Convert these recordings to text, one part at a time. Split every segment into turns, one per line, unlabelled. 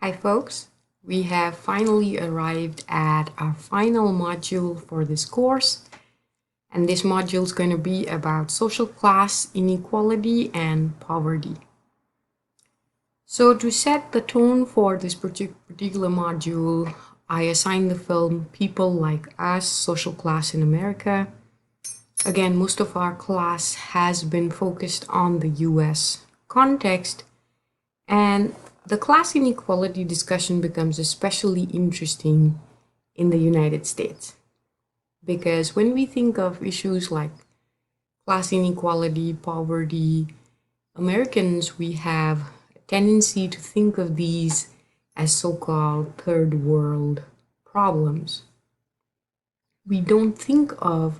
Hi folks, we have finally arrived at our final module for this course, and this module is going to be about social class, inequality, and poverty. So to set the tone for this particular module, I assigned the film People Like Us, Social Class in America. Again, most of our class has been focused on the US context, and the class inequality discussion becomes especially interesting in the United States. Because when we think of issues like class inequality, poverty, Americans, we have a tendency to think of these as so-called third world problems. We don't think of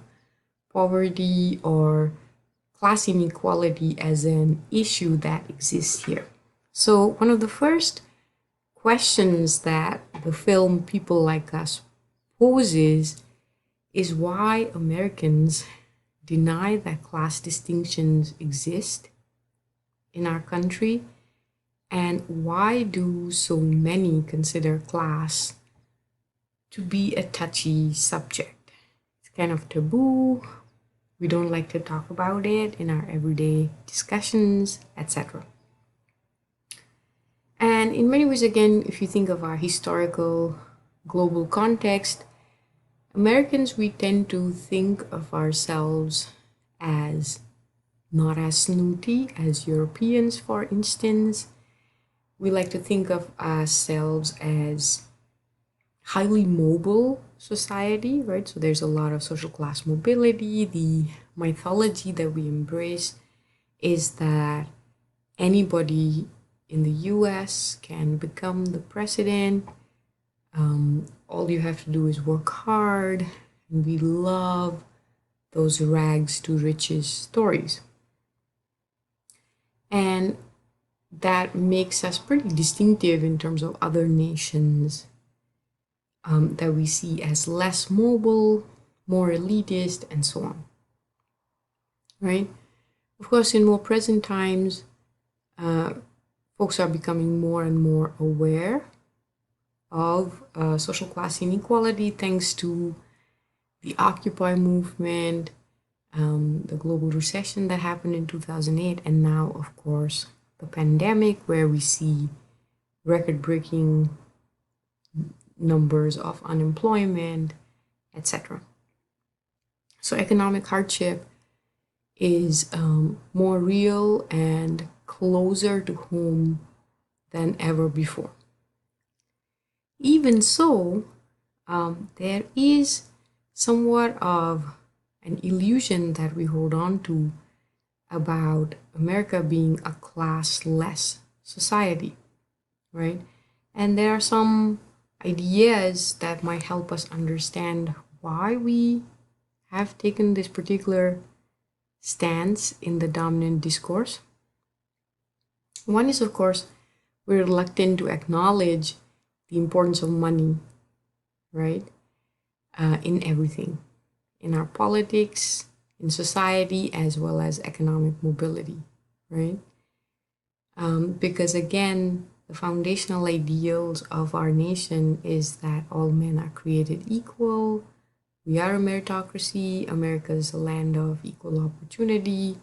poverty or class inequality as an issue that exists here. So one of the first questions that the film People Like Us poses is why Americans deny that class distinctions exist in our country, and why do so many consider class to be a touchy subject. It's kind of taboo. We don't like to talk about it in our everyday discussions, etc. And in many ways, again, if you think of our historical global context, Americans, we tend to think of ourselves as not as snooty as Europeans, for instance. We like to think of ourselves as highly mobile society, right? So there's a lot of social class mobility. The mythology that we embrace is that anybody in the US can become the president. All you have to do is work hard, and we love those rags to riches stories. And that makes us pretty distinctive in terms of other nations that we see as less mobile, more elitist, and so on. Right? Of course, in more present times, folks are becoming more and more aware of social class inequality thanks to the Occupy movement, the global recession that happened in 2008, and now, of course, the pandemic, where we see record-breaking numbers of unemployment, etc. So economic hardship is more real and closer to home than ever before. Even so, there is somewhat of an illusion that we hold on to about America being a classless society, right? And there are some ideas that might help us understand why we have taken this particular stance in the dominant discourse. One is, of course, we're reluctant to acknowledge the importance of money, right? In everything, in our politics, in society, as well as economic mobility, right? Because again, the foundational ideals of our nation is that all men are created equal. We are a meritocracy. America is a land of equal opportunity.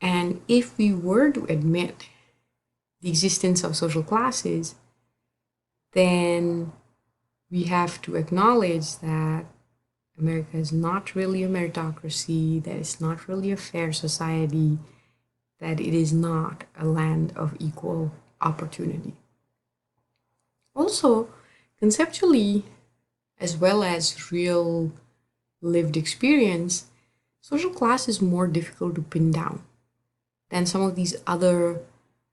And if we were to admit the existence of social classes, then we have to acknowledge that America is not really a meritocracy, that it's not really a fair society, that it is not a land of equal opportunity. Also, conceptually, as well as real lived experience, social class is more difficult to pin down than some of these other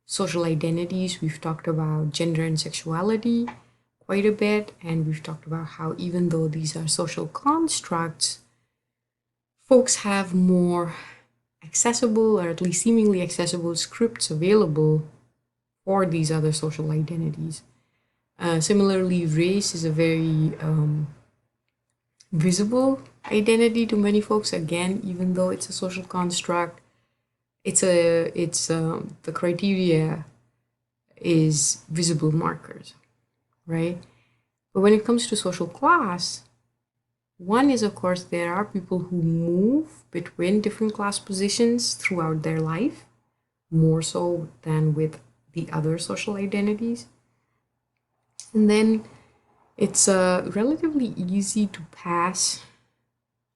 social identities. We've talked about gender and sexuality quite a bit, and we've talked about how even though these are social constructs, folks have more accessible, or at least seemingly accessible, scripts available for these other social identities. Similarly, race is a very visible identity to many folks. Again, even though it's a social construct, the criteria is visible markers, right? But when it comes to social class, one is, of course, there are people who move between different class positions throughout their life, more so than with the other social identities. And then it's relatively easy to pass.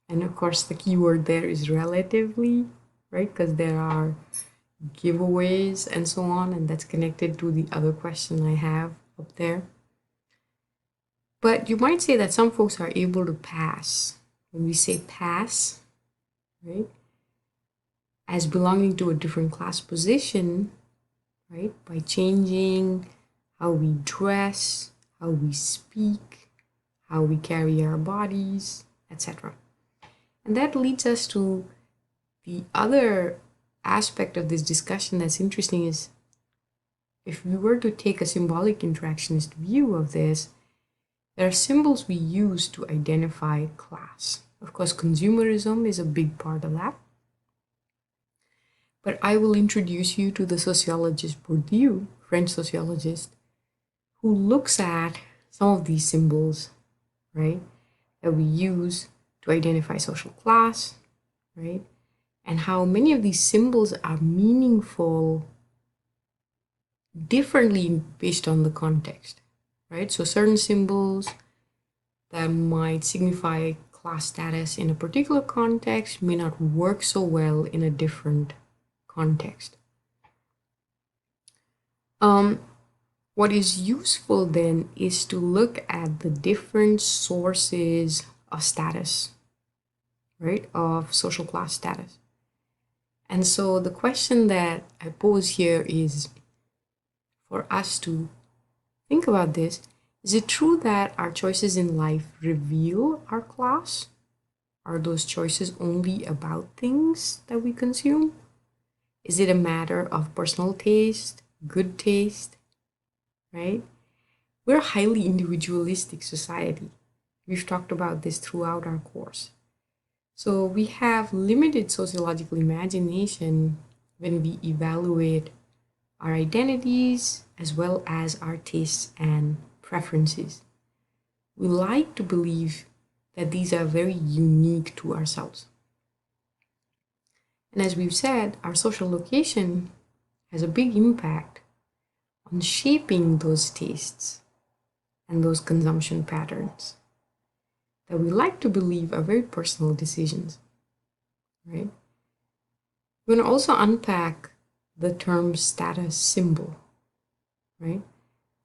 And of course, the keyword there is relatively, right? Because there are giveaways and so on, and that's connected to the other question I have up there. But you might say that some folks are able to pass. When we say pass, right, as belonging to a different class position, right, by changing how we dress, how we speak, how we carry our bodies, etc. And that leads us to the other aspect of this discussion that's interesting is if we were to take a symbolic interactionist view of this, there are symbols we use to identify class. Of course, consumerism is a big part of that. But I will introduce you to the sociologist Bourdieu, French sociologist, who looks at some of these symbols, right, that we use to identify social class, right, and how many of these symbols are meaningful differently based on the context, right? So certain symbols that might signify class status in a particular context may not work so well in a different context. What is useful then is to look at the different sources of status, right, of social class status. And so the question that I pose here is for us to think about this. Is it true that our choices in life reveal our class? Are those choices only about things that we consume? Is it a matter of personal taste, good taste, right? We're a highly individualistic society. We've talked about this throughout our course. So we have limited sociological imagination when we evaluate our identities as well as our tastes and preferences. We like to believe that these are very unique to ourselves. And as we've said, our social location has a big impact on shaping those tastes and those consumption patterns that we like to believe are very personal decisions, right? We're going to also unpack the term status symbol, right?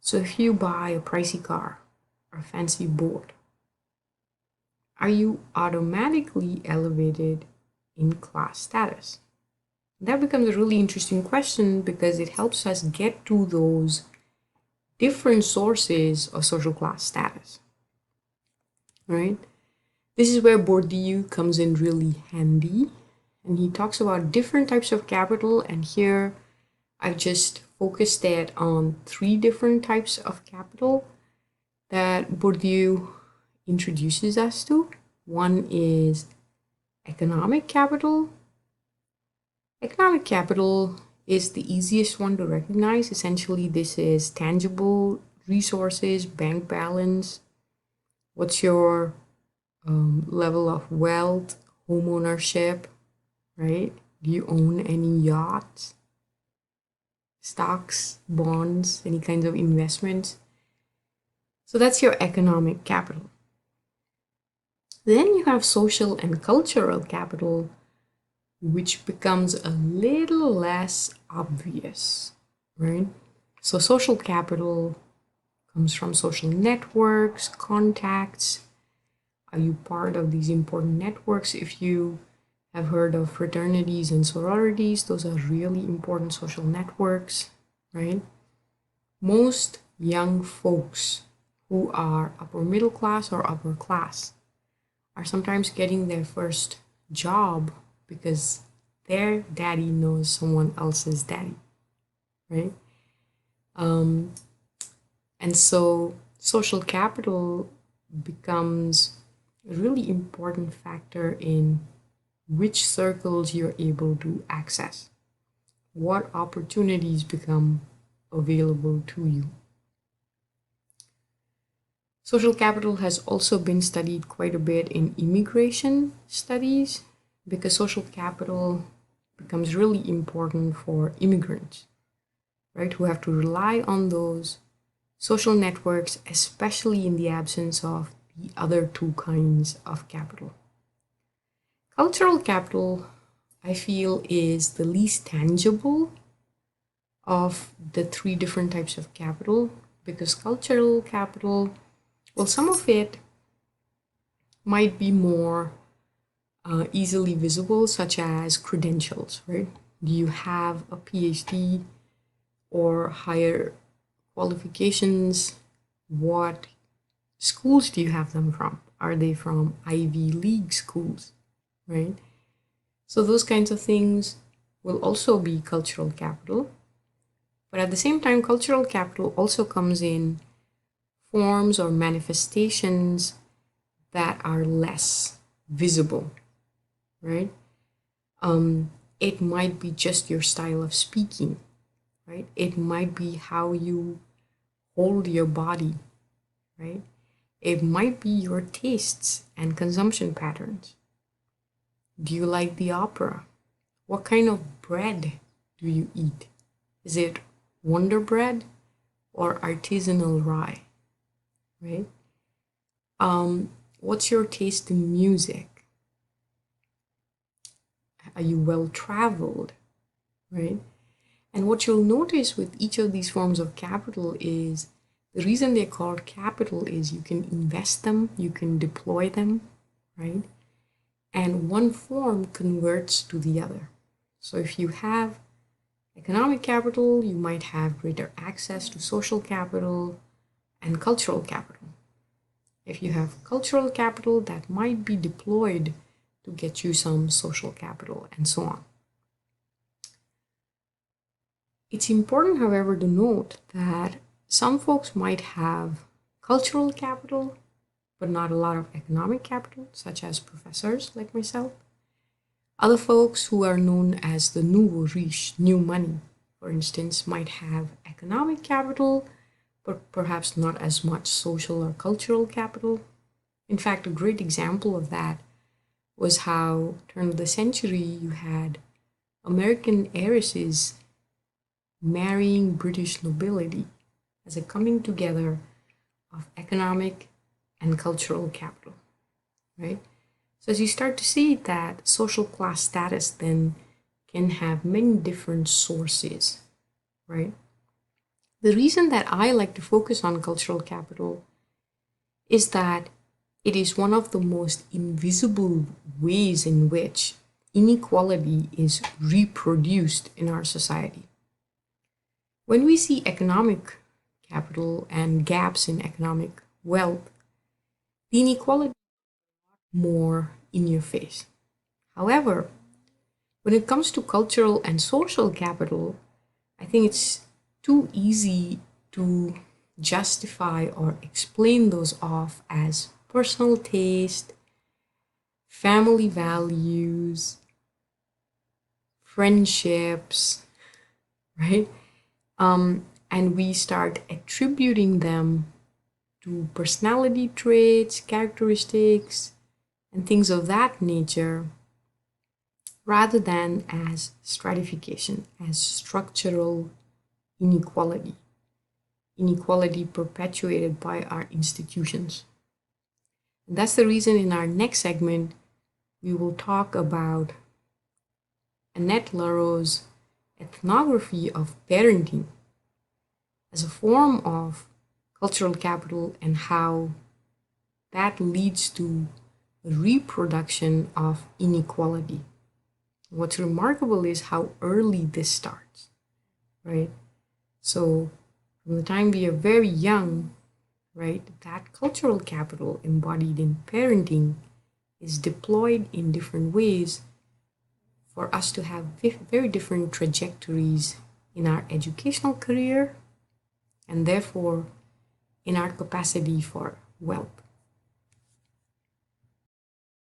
So if you buy a pricey car or a fancy boat, are you automatically elevated in class status? That becomes a really interesting question because it helps us get to those different sources of social class status, right? This is where Bourdieu comes in really handy, and he talks about different types of capital, and here I've just focused it on 3 different types of capital that Bourdieu introduces us to. One is economic capital. Economic capital is the easiest one to recognize. Essentially, this is tangible resources, bank balance, what's your level of wealth, home ownership, right? Do you own any yachts, stocks, bonds, any kinds of investments? So that's your economic capital. Then you have social and cultural capital, which becomes a little less obvious, right? So social capital comes from social networks, contacts. Are you part of these important networks? If you have heard of fraternities and sororities, those are really important social networks, right? Most young folks who are upper middle class or upper class are sometimes getting their first job because their daddy knows someone else's daddy, right? And so social capital becomes a really important factor in which circles you're able to access, what opportunities become available to you. Social capital has also been studied quite a bit in immigration studies because social capital becomes really important for immigrants, right, who have to rely on those social networks, especially in the absence of the other two kinds of capital. Cultural capital, I feel, is the least tangible of the three different types of capital because cultural capital, well, some of it might be more easily visible, such as credentials, right? Do you have a PhD or higher qualifications? What schools do you have them from? Are they from Ivy League schools, right? So those kinds of things will also be cultural capital. But at the same time, cultural capital also comes in forms or manifestations that are less visible, right? It might be just your style of speaking, right? It might be how you hold your body, right? It might be your tastes and consumption patterns. Do you like the opera? What kind of bread do you eat? Is it Wonder Bread or artisanal rye, right? What's your taste in music? Are you well traveled, right? And what you'll notice with each of these forms of capital is the reason they're called capital is you can invest them, you can deploy them, right? And one form converts to the other. So if you have economic capital, you might have greater access to social capital and cultural capital. If you have cultural capital, that might be deployed to get you some social capital and so on. It's important, however, to note that some folks might have cultural capital, but not a lot of economic capital, such as professors like myself. Other folks who are known as the nouveau riche, new money, for instance, might have economic capital, but perhaps not as much social or cultural capital. In fact, a great example of that was how, turn of the century, you had American heiresses marrying British nobility as a coming together of economic and cultural capital, right? So as you start to see that social class status then can have many different sources, right? The reason that I like to focus on cultural capital is that it is one of the most invisible ways in which inequality is reproduced in our society. When we see economic capital and gaps in economic wealth, the inequality is more in your face. However, when it comes to cultural and social capital, I think it's too easy to justify or explain those off as personal taste, family values, friendships, right? And we start attributing them to personality traits, characteristics, and things of that nature, rather than as stratification, as structural inequality, inequality perpetuated by our institutions. And that's the reason in our next segment, we will talk about Annette Laro's Ethnography of Parenting as a form of cultural capital and how that leads to a reproduction of inequality. What's remarkable is how early this starts, right? So from the time we are very young, right, that cultural capital embodied in parenting is deployed in different ways for us to have very different trajectories in our educational career and therefore in our capacity for wealth.